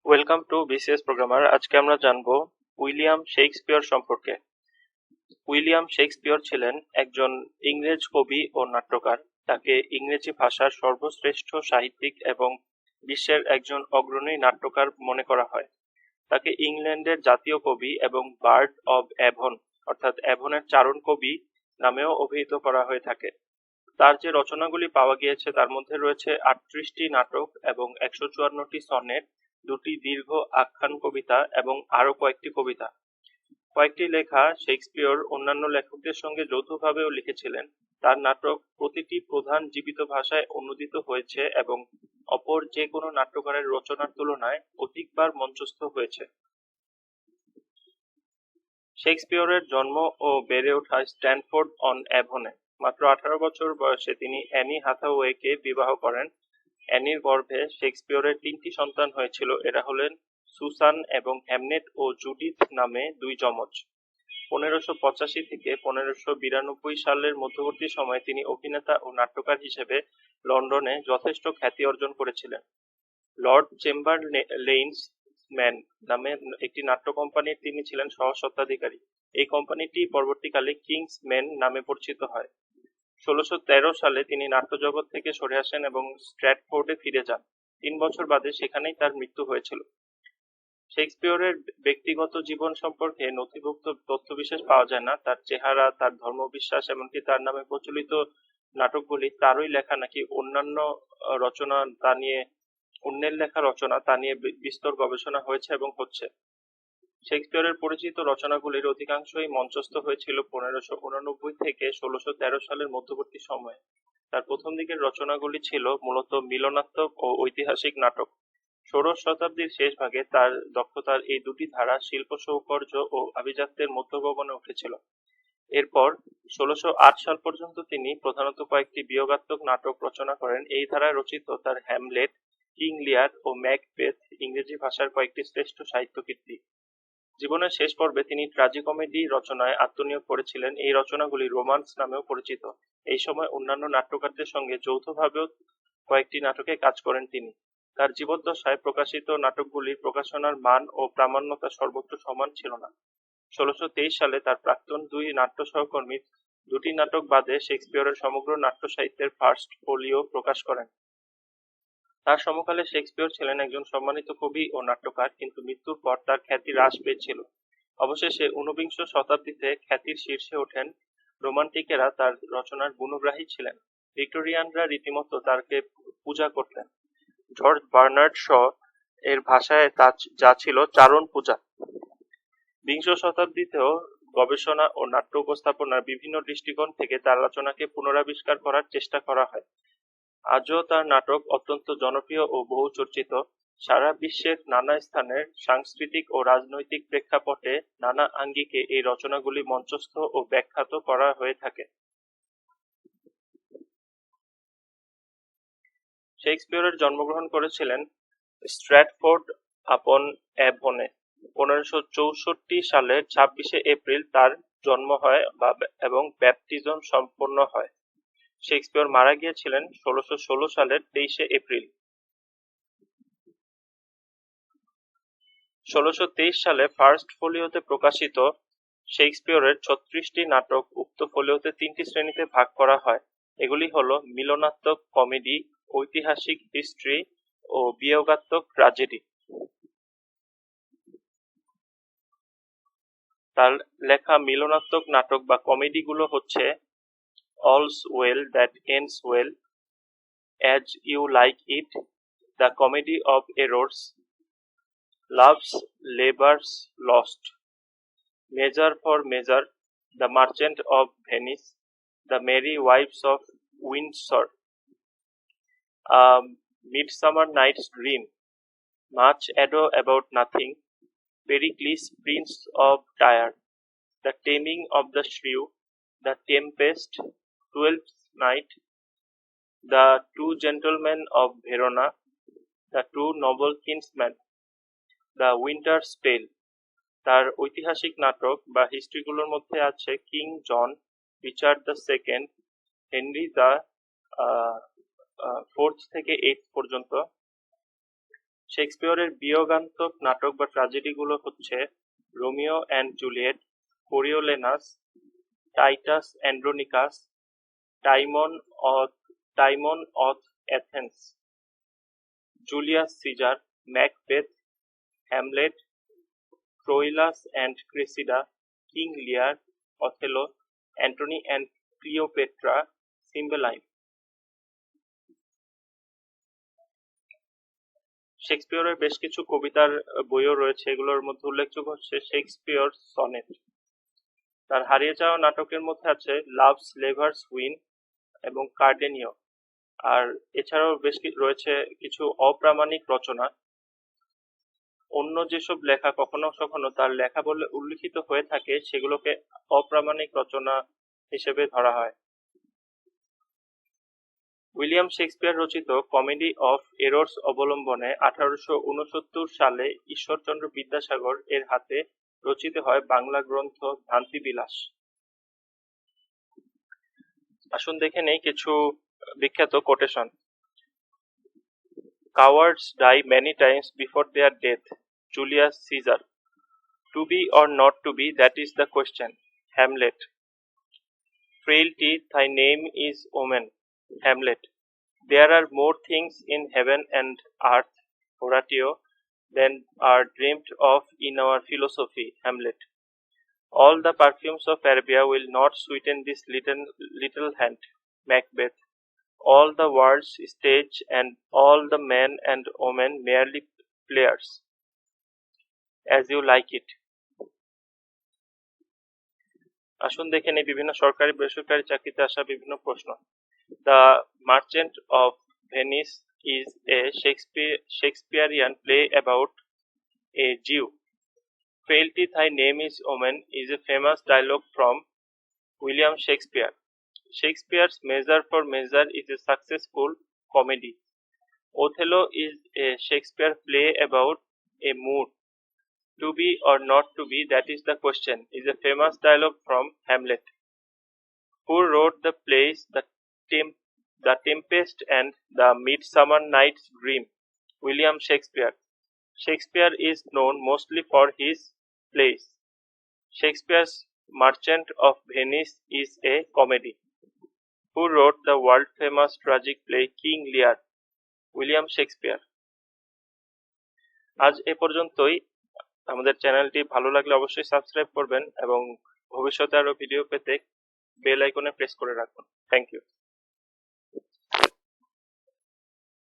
Welcome to BCS programmer. আজকে আমরা জানবো উইলিয়াম শেক্সপিয়র সম্পর্কে। উইলিয়াম শেক্সপিয়র ছিলেন একজন ইংরেজ কবি ও নাট্যকার। তাকে ইংরেজি ভাষার সর্বশ্রেষ্ঠ সাহিত্যিক এবং বিশ্বের একজন অগ্রণী নাট্যকার মনে করা হয়। তাকে ইংল্যান্ডের জাতীয় কবি এবং বার্ড অব অ্যাভন অর্থাৎ অ্যাভনের চারণ কবি নামেও অভিহিত করা হয়ে থাকে। তার যে রচনাগুলি পাওয়া গিয়েছে তার মধ্যে রয়েছে 38টি নাটক এবং 154টি সনেট, 2টি দীর্ঘ আখ্যান কবিতা এবং আরো কয়েকটি কবিতা। কয়েকটি লেখা শেক্সপিয়র অন্যান্য লেখকদের সঙ্গে যৌথভাবেও লিখেছিলেন। তার নাটক প্রতিটি প্রধান জীবিত ভাষায় অনূদিত হয়েছে এবং অপর যে কোনো নাট্যকারের রচনার তুলনায় অধিকবার মঞ্চস্থ হয়েছে। শেক্সপিয়রের জন্ম ও বেড়ে ওঠা স্ট্যানফোর্ড অন অ্যাভনে। মাত্র 18 বছর বয়সে তিনি অ্যানি হ্যাথাওয়েকে বিবাহ করেন। অ্যানির গর্ভে শেক্সপিয়রের 3টি সন্তান হয়েছিল। এরা হলেন সুসান এবং হ্যামনেট ও জুডিথ নামে দুই যমজ। 1585 থেকে 1592 সালের মধ্যবর্তী সময়ে তিনি অভিনেতা ও নাট্যকার হিসেবে লন্ডনে যথেষ্ট খ্যাতি অর্জন করেছিলেন। লর্ড চেম্বারলেইনস ম্যান নামে একটি নাট্য কোম্পানির তিনি ছিলেন সহ-স্বত্বাধিকারী। এই কোম্পানিটি পরবর্তীকালে কিংস ম্যান নামে পরিচিত হয়। 1613 সালে তিনি নাট্যজগৎ থেকে সরে আসেন এবং স্ট্র্যাটফোর্ডে ফিরে যান। 3 বছর বাদে সেখানেই তার মৃত্যু হয়েছিল। শেক্সপিয়রের ব্যক্তিগত জীবন সম্পর্কে নথিভুক্ত তথ্যবিশেষ পাওয়া যায় না। তার চেহারা, তার ধর্মবিশ্বাস, এমনকি তার নামে প্রচলিত নাটকগুলি তারই লেখা নাকি অন্যান্য রচনা তা নিয়ে অন্যের লেখা রচনা তা নিয়ে বিস্তর গবেষণা হয়েছে এবং হচ্ছে। শেক্সপিয়রের পরিচিত রচনাগুলির অধিকাংশই মঞ্চস্থ হয়েছিল 1589 থেকে 1613 সালের মধ্যবর্তী সময়ে। তার প্রথম দিকের রচনাগুলি ছিল মূলত মিলনাত্মক ও ঐতিহাসিক নাটক। ষোড়শ শতাব্দীর শেষ ভাগে তার দক্ষতার এই দুটি ধারা শিল্প সৌকর্য ও আভিজাত্যের মধ্যগগনে উঠেছিল। এরপর 1608 সাল পর্যন্ত তিনি প্রধানত কয়েকটি বিয়োগাত্মক নাটক রচনা করেন। এই ধারায় রচিত তার হ্যামলেট, কিং লিয়ার ও ম্যাকবেথ ইংরেজি ভাষার কয়েকটি শ্রেষ্ঠ সাহিত্য কীর্তি। জীবনের শেষ পর্বে তিনি ট্র্যাজিকমেডি রচনায় আত্মনিয়োগ করেছিলেন। এই রচনাগুলি রোমান্স নামেও পরিচিত। এই সময় অন্যান্য নাট্যকারদের সঙ্গে যৌথভাবেও কয়েকটি নাটকে কাজ করেন তিনি। তার জীবদ্দশায় প্রকাশিত নাটকগুলির প্রকাশনার মান ও প্রামাণ্যতা সর্বত্র সমান ছিল না। 1623 সালে তার প্রাক্তন দুই নাট্য সহকর্মী 2টি নাটক বাদে শেক্সপিয়রের সমগ্র নাট্য সাহিত্যের ফার্স্ট ফোলিও প্রকাশ করেন। তার সমকালে শেক্সপিয়র ছিলেন একজন সম্মানিত কবি ও নাট্যকার, কিন্তু মৃত্যুর পর তার খ্যাতি হ্রাস পেয়েছিল। অবশেষে 19বিংশ শতাব্দীতে খ্যাতির শীর্ষে ওঠেন। রোমান্টিকেরা তার রচনার গুণগ্রাহী ছিলেন। ভিক্টোরিয়ানরা রীতিমতো তাকে পূজা করতেন। জর্জ বার্নার্ড শ এর ভাষায় যা ছিল চারণ পূজা। বিংশ শতাব্দীতেও গবেষণা ও নাট্য উপস্থাপনার বিভিন্ন দৃষ্টিকোণ থেকে তার রচনাকে পুনরাবিষ্কার করার চেষ্টা করা হয়। আজও তার নাটক অত্যন্ত জনপ্রিয় ও বহুচর্চিত। সারা বিশ্বের নানা স্থানের সাংস্কৃতিক ও রাজনৈতিক প্রেক্ষাপটে নানা আঙ্গিকে এই রচনাগুলি মঞ্চস্থ ও ব্যাখ্যাত করা হয়ে থাকে। শেক্সপিয়রের জন্মগ্রহণ করেছিলেন স্ট্র্যাটফোর্ড আপন অ্যাভনে। 1564 সালের 26শে এপ্রিল তার জন্ম হয় এবং ব্যাপটিজম সম্পন্ন হয়। শেক্সপিয়র মারা গিয়েছিলেন 1616 সালের 23শে এপ্রিল। 1623 সালে ফার্স্ট ফোলিওতে প্রকাশিত শেক্সপিয়রের 36টি নাটক উক্ত ফোলিওতে 3টি শ্রেণীতে ভাগ করা হয়। এগুলি হল মিলনাত্মক কমেডি, ঐতিহাসিক হিস্ট্রি ও বিয়োগাত্মক ট্র্যাজেডি। তার লেখা মিলনাত্মক নাটক বা কমেডিগুলো হচ্ছে All's Well That Ends Well, As You Like It, The Comedy of Errors, Love's Labour's Lost, Measure for Measure, The Merchant of Venice, The Merry Wives of Windsor, Midsummer Night's Dream, Much Ado About Nothing, Pericles, Prince of Tyre, The Taming of the Shrew, The Tempest, Twelfth Night, The Two Gentlemen of Verona, The Two Noble Kinsmen, The Winter's Tale। তার ঐতিহাসিক নাটক বা হিস্ট্রিগুলোর মধ্যে আছে King John, Richard the Second, Henry the 4th থেকে 8th পর্যন্ত, শেক্সপিয়রের বিয়োগান্তক নাটক বা ট্র্যাজেডিগুলো হচ্ছে Romeo and Juliet, Coriolanus, Titus Andronicus, Timon Timon of Athens, Julius Caesar, Macbeth, Hamlet, Troilus and Cressida, King Lear, Othello, Antony and Cleopatra, Cymbeline. শেক্সপিয়রের বেশ কিছু কবিতার বইও রয়েছে, এগুলোর মধ্যে উল্লেখযোগ্য হচ্ছে শেক্সপিয়র সনেট। তার হারিয়ে যাওয়া নাটকের মধ্যে আছে লাভ স্লেভার্স উইন এবং কার্ডেনিও। আর এছাড়াও বেশ রয়েছে কিছু অপ্রামাণিক রচনা। অন্য যেসব লেখা কখনো কখনো তার লেখা বলে উল্লিখিত হয়ে থাকে, সেগুলোকে অপ্রামাণিক রচনা হিসেবে ধরা হয়। উইলিয়াম শেক্সপিয়ার রচিত কমেডি অফ এরর্স অবলম্বনে 1869 সালে ঈশ্বরচন্দ্র বিদ্যাসাগর এর হাতে রচিত হয় বাংলা গ্রন্থ ভ্রান্তিবিলাস। আসুন দেখে নেই কিছু বিখ্যাত quotation. Cowards die many times before their death. Julius Caesar. To be or not to be, that is the question. Hamlet. Frailty, thy name is omen. Hamlet. There are more things in heaven and earth, Horatio, than are dreamt of in our philosophy. Hamlet. All the perfumes of Arabia will not sweeten this little hand. Macbeth. All the world's stage and all the men and women merely players. As you like it. আসুন দেখে নেই বিভিন্ন সরকারি বেসরকারি চাকরিতে আসা বিভিন্ন প্রশ্ন। The Merchant of Venice is a Shakespearean play about a Jew. Frailty, thy name is omen is a famous dialogue from William Shakespeare. Shakespeare's Measure for Measure is a successful comedy. Othello is a Shakespeare play about a mood. To be or not to be, that is the question, is a famous dialogue from Hamlet. Who wrote the plays The Tempest and The Midsummer Night's Dream? William Shakespeare. Shakespeare is known mostly for his plays. Shakespeare's Merchant of Venice is a comedy. Who wrote the world-famous tragic play King Lear? William Shakespeare. আজ এ পর্যন্তই। আমাদের চ্যানেলটি ভালো লাগলে অবশ্যই subscribe করবেন এবং ভবিষ্যতে আরো ভিডিও পেতে বেল আইকনে প্রেস করে রাখুন। Thank you.